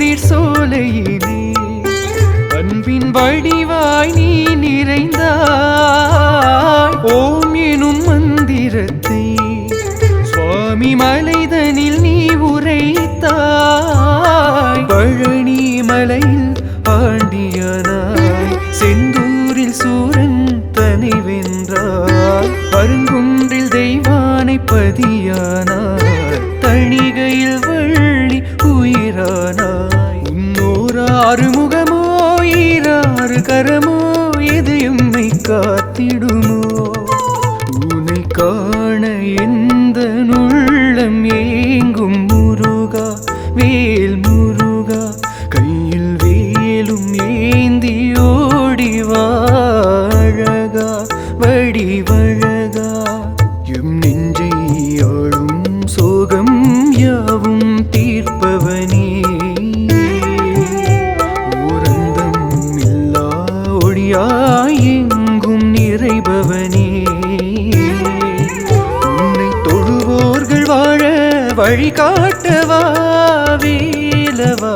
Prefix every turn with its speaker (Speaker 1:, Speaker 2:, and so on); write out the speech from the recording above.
Speaker 1: முதிர் சோலையிலே அன்பின் வடிவாய் நீ நிறைந்தாய். ஓம் எனும் மந்திரத்தை சுவாமி மலைதனில் நீ உரைத்தாய். பழனி மலையில் ஆண்டியானாய், செந்தூரில் சூரன் தனை வென்றாய். பருங்குன்றில் தெய்வானை பதியானாய், தணிகையில் வள்ளி உயிரானாய். உன்னோர் ஆறுமுகமோ ஈராறு கரமோ எது எம்மை காத்திடுமோ? உன்னை காண எந்த உள்ளம் ஏங்கும் முருகா, வேல் முருகா. கையில் வேலும் ஏந்தி ஓடிவா அழகா, வடிவழகா. எம் நெஞ்சை ஆளும் சோகம் யாவும் தீர்ப்பவனே, ஓரந்தம் இல்லா ஒளியாய் எங்கும் நிறைபவனே. உன்னை தொழுவோர்கள் வாழ வழிகாட்டவா வேலவா.